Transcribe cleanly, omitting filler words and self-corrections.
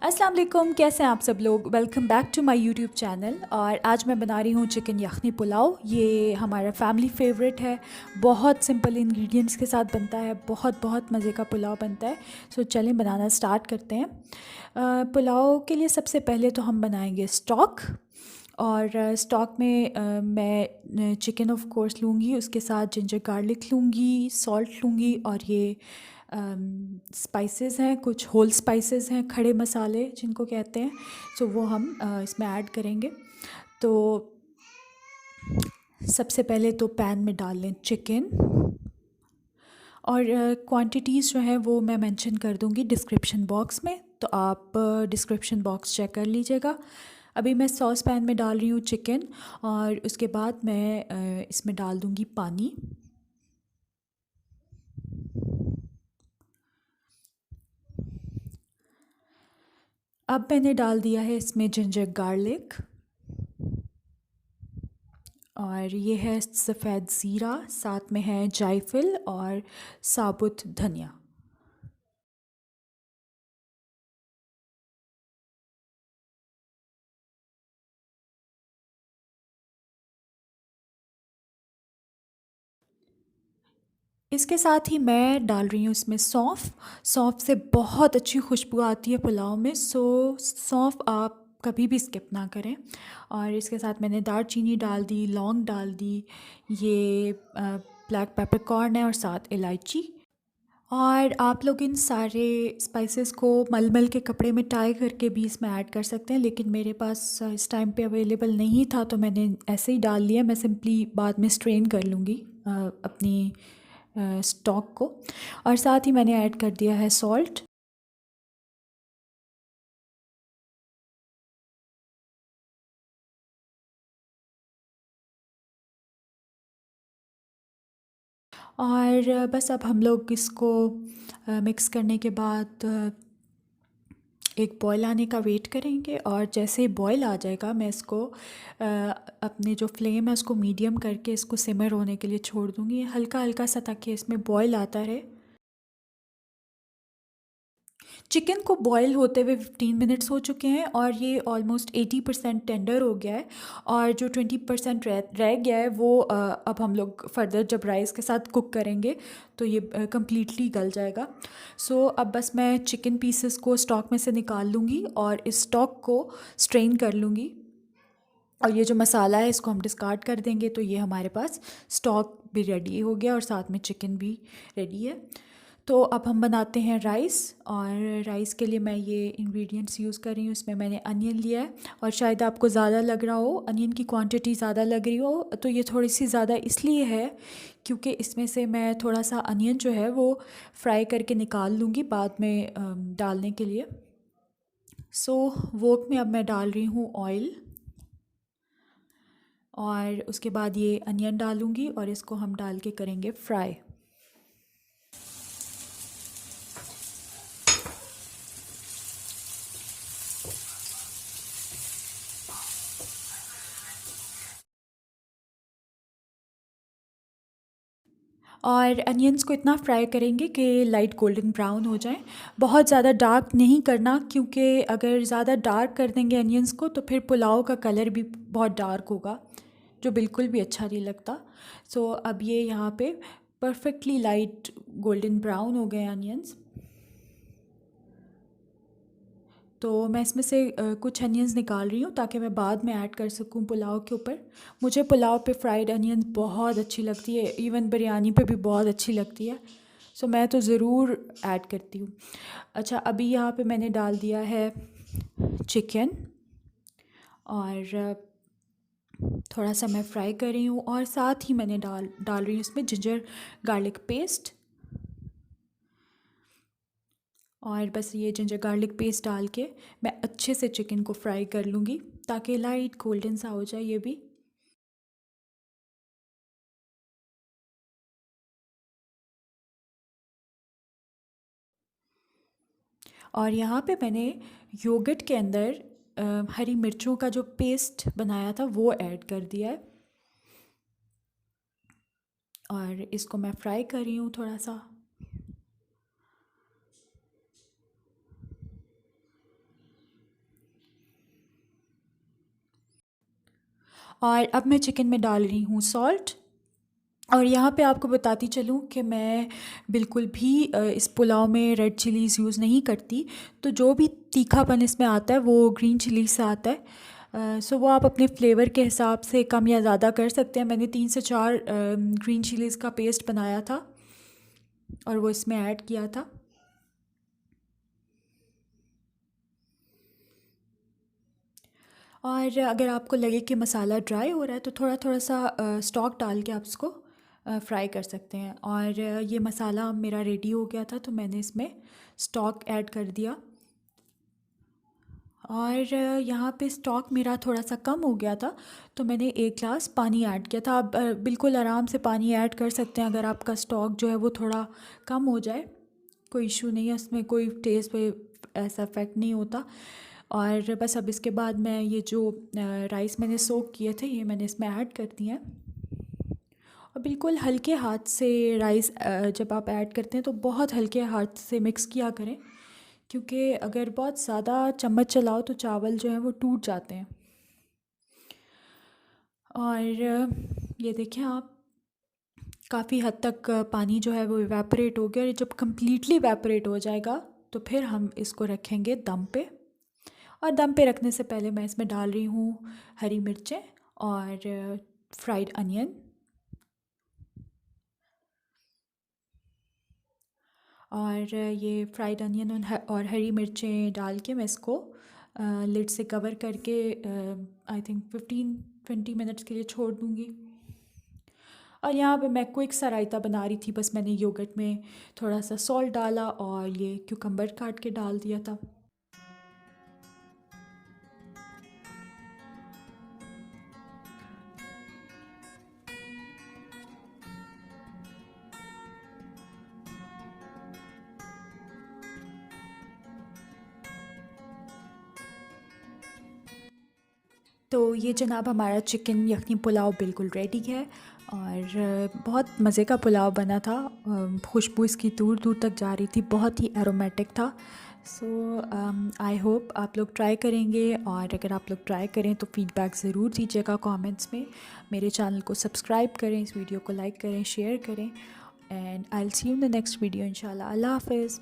अस्सलाम वालेकुम, कैसे हैं आप सब लोग। Welcome back to my YouTube channel. और आज मैं बना रही हूँ चिकन यखनी पुलाव। ये हमारा फैमिली फेवरेट है। बहुत सिंपल इंग्रेडिएंट्स के साथ बनता है, बहुत बहुत मज़े का पुलाव बनता है। सो चलें बनाना स्टार्ट करते हैं। पुलाव के लिए सबसे पहले तो हम बनाएंगे स्टॉक। और स्टॉक में मैं चिकन ऑफ कोर्स लूँगी, उसके साथ जिंजर गार्लिक लूँगी, सॉल्ट लूँगी, और ये स्पाइसेस हैं, कुछ होल स्पाइसेस हैं, खड़े मसाले जिनको कहते हैं। सो वो हम इसमें ऐड करेंगे। तो सबसे पहले तो पैन में डाल लें चिकन, और क्वांटिटीज़ जो है वो मैं मेंशन कर दूँगी डिस्क्रिप्शन बॉक्स में, तो आप डिस्क्रिप्शन बॉक्स चेक कर लीजिएगा। अभी मैं सॉस पैन में डाल रही हूँ चिकन, और उसके बाद मैं इसमें डाल दूँगी पानी। अब मैंने डाल दिया है इसमें जिंजर गार्लिक, और ये है सफ़ेद ज़ीरा, साथ में है जायफल और साबुत धनिया। इसके साथ ही मैं डाल रही हूँ इसमें सौंफ। सौंफ से बहुत अच्छी खुशबू आती है पुलाव में, सो सौंफ आप कभी भी स्किप ना करें। और इसके साथ मैंने दालचीनी डाल दी, लौंग डाल दी, ये ब्लैक पेपरकॉर्न है, और साथ इलायची। और आप लोग इन सारे स्पाइसेस को मलमल के कपड़े में टाई करके भी इसमें ऐड कर सकते हैं, लेकिन मेरे पास इस टाइम पे अवेलेबल नहीं था, तो मैंने ऐसे ही डाल लिया। मैं सिंपली बाद में स्ट्रेन कर लूँगी अपनी स्टॉक को। और साथ ही मैंने ऐड कर दिया है सॉल्ट। और बस अब हम लोग इसको मिक्स करने के बाद एक बॉयल आने का वेट करेंगे। और जैसे ही बॉयल आ जाएगा, मैं इसको अपने जो फ्लेम है उसको मीडियम करके इसको सिमर होने के लिए छोड़ दूँगी, हल्का हल्का सा, ताकि इसमें बॉयल आता रहे। चिकन को बॉयल होते हुए 15 मिनट्स हो चुके हैं, और ये ऑलमोस्ट 80% टेंडर हो गया है। और जो 20% रह गया है वो अब हम लोग फर्दर जब राइस के साथ कुक करेंगे तो ये कम्प्लीटली गल जाएगा। सो अब बस मैं चिकन पीसेस को स्टॉक में से निकाल लूँगी और इस स्टॉक को स्ट्रेन कर लूँगी। और ये जो मसाला है इसको हम डिस्कार्ड कर देंगे। तो ये हमारे पास स्टॉक भी रेडी हो गया और साथ में चिकन भी रेडी है। तो अब हम बनाते हैं राइस। और राइस के लिए मैं ये इंग्रेडिएंट्स यूज़ कर रही हूँ। इसमें मैंने अनियन लिया है, और शायद आपको ज़्यादा लग रहा हो, अनियन की क्वांटिटी ज़्यादा लग रही हो, तो ये थोड़ी सी ज़्यादा इसलिए है क्योंकि इसमें से मैं थोड़ा सा अनियन जो है वो फ्राई करके निकाल लूँगी बाद में डालने के लिए। सो वोक में अब मैं डाल रही हूँ ऑयल, और उसके बाद ये अनियन डालूँगी और इसको हम डाल के करेंगे फ्राई। और अनियंस को इतना फ्राई करेंगे कि लाइट गोल्डन ब्राउन हो जाएं। बहुत ज़्यादा डार्क नहीं करना, क्योंकि अगर ज़्यादा डार्क कर देंगे अनियंस को तो फिर पुलाव का कलर भी बहुत डार्क होगा, जो बिल्कुल भी अच्छा नहीं लगता। सो अब ये यहाँ पे परफेक्टली लाइट गोल्डन ब्राउन हो गए अनियंस। तो मैं इसमें से कुछ अनियंस निकाल रही हूँ ताकि मैं बाद में ऐड कर सकूँ पुलाव के ऊपर। मुझे पुलाव पे फ्राइड अनियंस बहुत अच्छी लगती है, इवन बिरयानी पे भी बहुत अच्छी लगती है। सो मैं तो ज़रूर ऐड करती हूँ। अच्छा, अभी यहाँ पे मैंने डाल दिया है चिकन, और थोड़ा सा मैं फ्राई कर रही हूँ, और साथ ही मैंने डाल रही हूँ इसमें जिंजर गार्लिक पेस्ट। और बस ये जिंजर गार्लिक पेस्ट डाल के मैं अच्छे से चिकन को फ्राई कर लूँगी ताकि लाइट गोल्डन सा हो जाए ये भी। और यहाँ पे मैंने योगर्ट के अंदर हरी मिर्चों का जो पेस्ट बनाया था वो ऐड कर दिया है, और इसको मैं फ्राई कर रही हूँ थोड़ा सा। और अब मैं चिकन में डाल रही हूँ सॉल्ट। और यहाँ पे आपको बताती चलूँ कि मैं बिल्कुल भी इस पुलाव में रेड चिलीज़ यूज़ नहीं करती। तो जो भी तीखापन इसमें आता है वो ग्रीन चिली से आता है। सो वो आप अपने फ्लेवर के हिसाब से कम या ज़्यादा कर सकते हैं। मैंने 3 से 4 ग्रीन चिलीज़ का पेस्ट बनाया था और वो इसमें ऐड किया था। और अगर आपको लगे कि मसाला ड्राई हो रहा है तो थोड़ा थोड़ा सा स्टॉक डाल के आप इसको फ्राई कर सकते हैं। और ये मसाला मेरा रेडी हो गया था तो मैंने इसमें स्टॉक ऐड कर दिया। और यहाँ पे स्टॉक मेरा थोड़ा सा कम हो गया था तो मैंने 1 ग्लास पानी ऐड किया था। आप बिल्कुल आराम से पानी ऐड कर सकते हैं अगर आपका स्टॉक जो है वो थोड़ा कम हो जाए, कोई इशू नहीं है, उसमें कोई टेस्ट पे ऐसा इफ़ेक्ट नहीं होता। और बस अब इसके बाद मैं ये जो राइस मैंने सोक किए थे ये मैंने इसमें ऐड कर दिए हैं। और बिल्कुल हल्के हाथ से राइस जब आप ऐड करते हैं तो बहुत हल्के हाथ से मिक्स किया करें, क्योंकि अगर बहुत ज़्यादा चम्मच चलाओ तो चावल जो है वो टूट जाते हैं। और ये देखें आप, काफ़ी हद तक पानी जो है वो इवेपोरेट हो गया। और जब कम्प्लीटली इवेपोरेट हो जाएगा तो फिर हम इसको रखेंगे दम पे। और दम पे रखने से पहले मैं इसमें डाल रही हूँ हरी मिर्चें और फ्राइड अनियन। और ये फ्राइड अनियन और हरी मिर्चें डाल के मैं इसको लिड से कवर करके आई थिंक 15-20 मिनट्स के लिए छोड़ दूँगी। और यहाँ पे मैं क्विक सा रायता बना रही थी, बस मैंने योगर्ट में थोड़ा सा सॉल्ट डाला और ये क्यूकम्बर काट के डाल दिया था। तो ये जनाब हमारा चिकन यखनी पुलाव बिल्कुल रेडी है। और बहुत मज़े का पुलाव बना था। खुशबू इसकी दूर दूर तक जा रही थी, बहुत ही एरोमेटिक था। सो आई होप आप लोग ट्राई करेंगे। और अगर आप लोग ट्राई करें तो फ़ीडबैक ज़रूर दीजिएगा कमेंट्स में। मेरे चैनल को सब्सक्राइब करें, इस वीडियो को लाइक करें, शेयर करें। And I will see you in the next video इंशाल्लाह। अल्लाह हाफ़िज़।